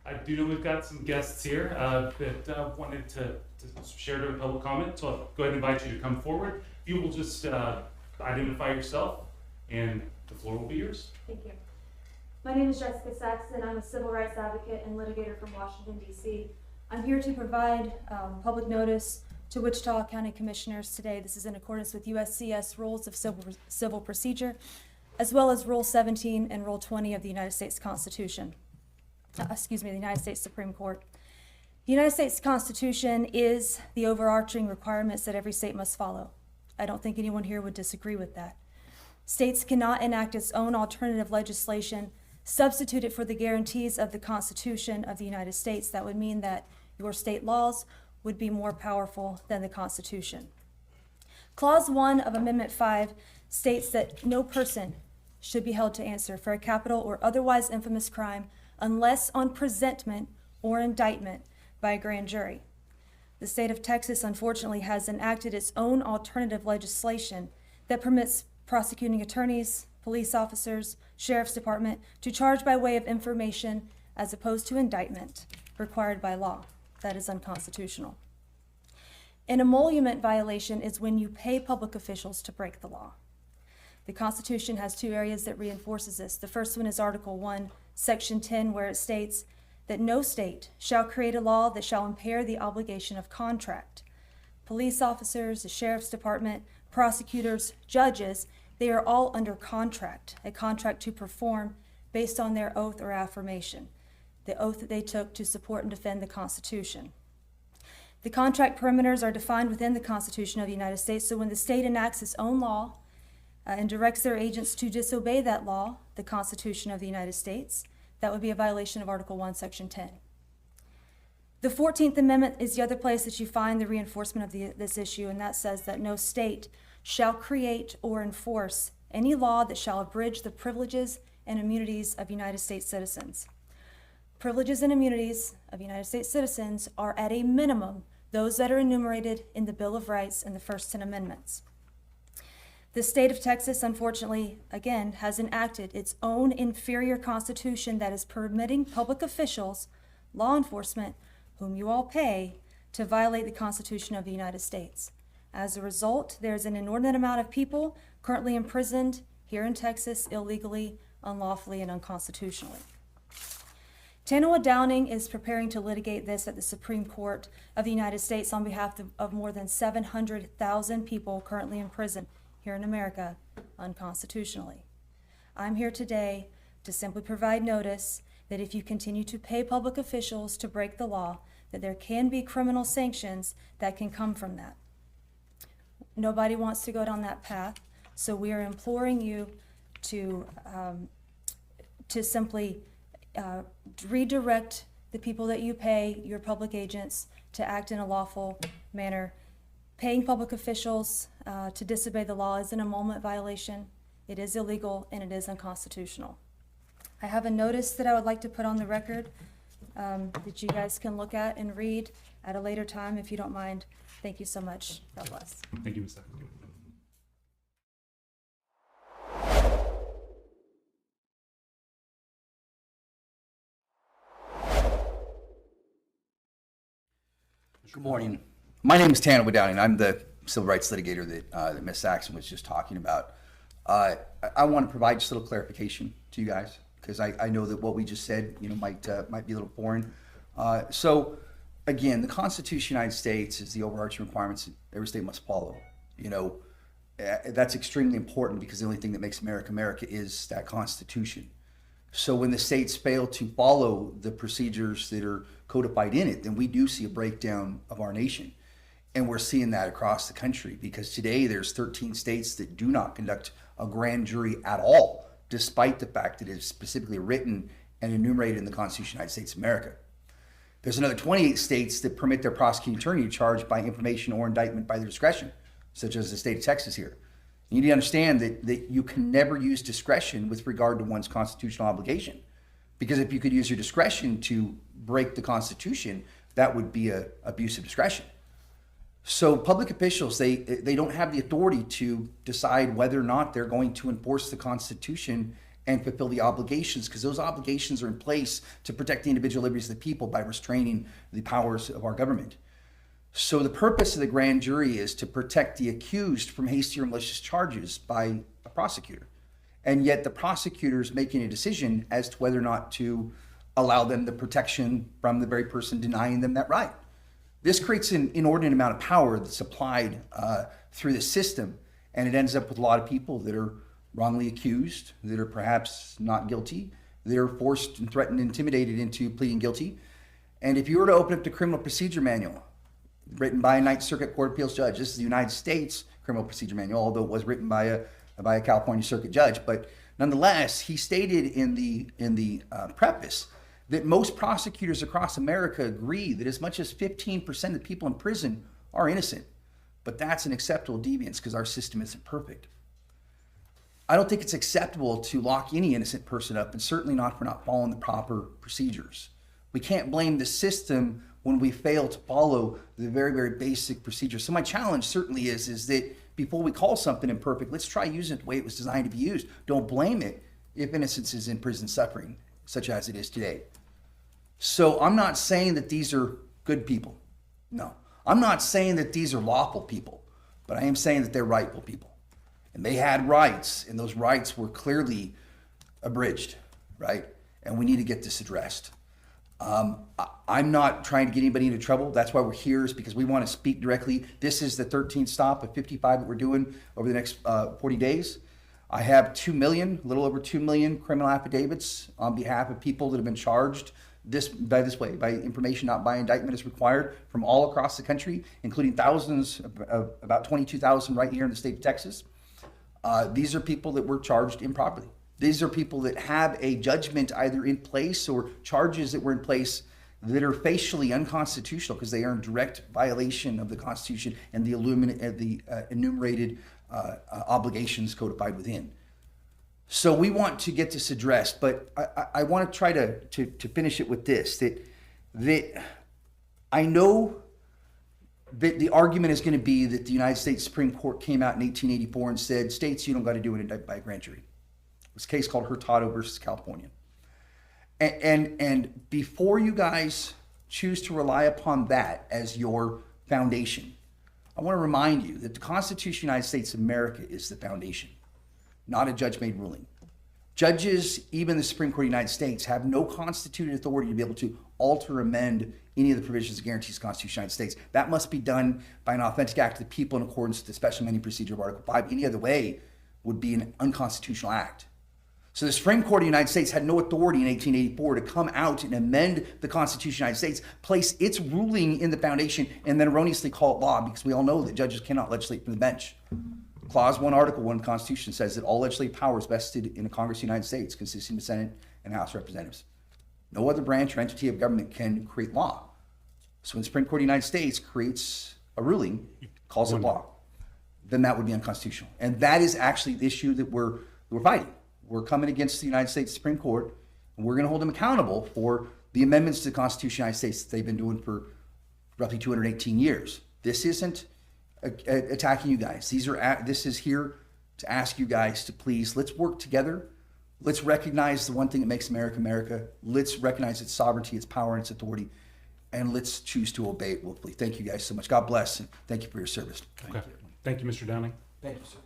I do know we've got some guests here that wanted to share their public comment, so I'll go ahead and invite you to come forward. You will just identify yourself, and the floor will be yours. Thank you. My name is Jessica Saxon. I'm a civil rights advocate and litigator from Washington, D.C. I'm here to provide public notice to Wichita County Commissioners today. This is in accordance with USCS Rules of Civil Procedure, as well as Rule 17 and Rule 20 of the United States Constitution. The United States Supreme Court. The United States Constitution is the overarching requirements that every state must follow. I don't think anyone here would disagree with that. States cannot enact its own alternative legislation, substitute it for the guarantees of the Constitution of the United States. That would mean that your state laws would be more powerful than the Constitution. Clause 1 of Amendment 5 states that no person should be held to answer for a capital or otherwise infamous crime unless on presentment or indictment by a grand jury. The state of Texas, unfortunately, has enacted its own alternative legislation that permits prosecuting attorneys, police officers, sheriff's department to charge by way of information as opposed to indictment required by law. That is unconstitutional. An emolument violation is when you pay public officials to break the law. The Constitution has two areas that reinforces this. The first one is Article 1, Section 10, where it states that no state shall create a law that shall impair the obligation of contract. Police officers, the sheriff's department, prosecutors, judges, they are all under contract, a contract to perform based on their oath or affirmation, the oath that they took to support and defend the Constitution. The contract perimeters are defined within the Constitution of the United States, so when the state enacts its own law and directs their agents to disobey that law, the Constitution of the United States, that would be a violation of Article 1, Section 10. The 14th Amendment is the other place that you find the reinforcement of this issue, and that says that no state shall create or enforce any law that shall abridge the privileges and immunities of United States citizens. Privileges and immunities of United States citizens are at a minimum those that are enumerated in the Bill of Rights and the first 10 Amendments. The state of Texas, unfortunately, again, has enacted its own inferior constitution that is permitting public officials, law enforcement, whom you all pay, to violate the Constitution of the United States. As a result, there's an inordinate amount of people currently imprisoned here in Texas illegally, unlawfully, and unconstitutionally. Tanoa Downing is preparing to litigate this at the Supreme Court of the United States on behalf of more than 700,000 people currently in prison here in America unconstitutionally. I'm here today to simply provide notice that if you continue to pay public officials to break the law, that there can be criminal sanctions that can come from that. Nobody wants to go down that path, so we are imploring you to simply redirect the people that you pay, your public agents, to act in a lawful manner. Paying public officials to disobey the law is an emolument violation. It is illegal and it is unconstitutional. I have a notice that I would like to put on the record that you guys can look at and read at a later time if you don't mind. Thank you so much. God bless. Thank you, Ms. Saxon. Good morning. My name is Tanoa Downing. I'm the civil rights litigator that Ms. Saxon was just talking about. I want to provide just a little clarification to you guys because I know that what we just said, might be a little boring. So, again, the Constitution of the United States is the overarching requirements that every state must follow. That's extremely important because the only thing that makes America America is that Constitution. So when the states fail to follow the procedures that are codified in it, then we do see a breakdown of our nation. And we're seeing that across the country because today there's 13 states that do not conduct a grand jury at all, despite the fact that it is specifically written and enumerated in the Constitution of the United States of America. There's another 28 states that permit their prosecuting attorney to charge by information or indictment by their discretion, such as the state of Texas here. You need to understand that you can never use discretion with regard to one's constitutional obligation. Because if you could use your discretion to break the Constitution, that would be an abuse of discretion. So public officials, they don't have the authority to decide whether or not they're going to enforce the Constitution and fulfill the obligations, because those obligations are in place to protect the individual liberties of the people by restraining the powers of our government. So the purpose of the grand jury is to protect the accused from hasty or malicious charges by a prosecutor. And yet the prosecutor is making a decision as to whether or not to allow them the protection from the very person denying them that right. This creates an inordinate amount of power that's applied through the system, and it ends up with a lot of people that are wrongly accused, that are perhaps not guilty, that are forced and threatened and intimidated into pleading guilty. And if you were to open up the criminal procedure manual written by a Ninth Circuit Court of Appeals judge, this is the United States criminal procedure manual, although it was written by a California circuit judge, but nonetheless, he stated in the preface that most prosecutors across America agree that as much as 15% of the people in prison are innocent. But that's an acceptable deviance because our system isn't perfect. I don't think it's acceptable to lock any innocent person up, and certainly not for not following the proper procedures. We can't blame the system when we fail to follow the very, very basic procedures. So my challenge certainly is that before we call something imperfect, let's try using it the way it was designed to be used. Don't blame it if innocence is in prison suffering, such as it is today. So I'm not saying that these are good people. No. I'm not saying that these are lawful people, but I am saying that they're rightful people. And they had rights, and those rights were clearly abridged, right? And we need to get this addressed. I'm not trying to get anybody into trouble. That's why we're here, is because we want to speak directly. This is the 13th stop of 55 that we're doing over the next 40 days. I have 2 million, a little over 2 million criminal affidavits on behalf of people that have been charged by information, not by indictment as required, from all across the country, including thousands, about 22,000 right here in the state of Texas. These are people that were charged improperly. These are people that have a judgment either in place or charges that were in place that are facially unconstitutional because they are in direct violation of the Constitution and the enumerated obligations codified within. So we want to get this addressed, but I want to try to finish it with this, that I know that the argument is going to be that the United States Supreme Court came out in 1884 and said, states, you don't got to do it indicted by a grand jury. It was a case called Hurtado versus California. And before you guys choose to rely upon that as your foundation, I want to remind you that the Constitution of the United States of America is the foundation, not a judge-made ruling. Judges, even the Supreme Court of the United States, have no constituted authority to be able to alter or amend any of the provisions that guarantees the Constitution of the United States. That must be done by an authentic act of the people in accordance with the special amending procedure of Article 5. Any other way would be an unconstitutional act. So the Supreme Court of the United States had no authority in 1884 to come out and amend the Constitution of the United States, place its ruling in the foundation, and then erroneously call it law, because we all know that judges cannot legislate from the bench. Clause 1, Article 1 of the Constitution says that all legislative power is vested in the Congress of the United States, consisting of the Senate and House of Representatives. No other branch or entity of government can create law. So when the Supreme Court of the United States creates a ruling, calls it law, then that would be unconstitutional. And that is actually the issue that we're fighting. We're coming against the United States Supreme Court, and we're going to hold them accountable for the amendments to the Constitution of the United States that they've been doing for roughly 218 years. This isn't attacking you guys. This is here to ask you guys to please, let's work together. Let's recognize the one thing that makes America, America. Let's recognize its sovereignty, its power, and its authority, and let's choose to obey it willfully. Thank you guys so much. God bless, and thank you for your service. Okay. Thank you, Mr. Downing. Thank you, sir.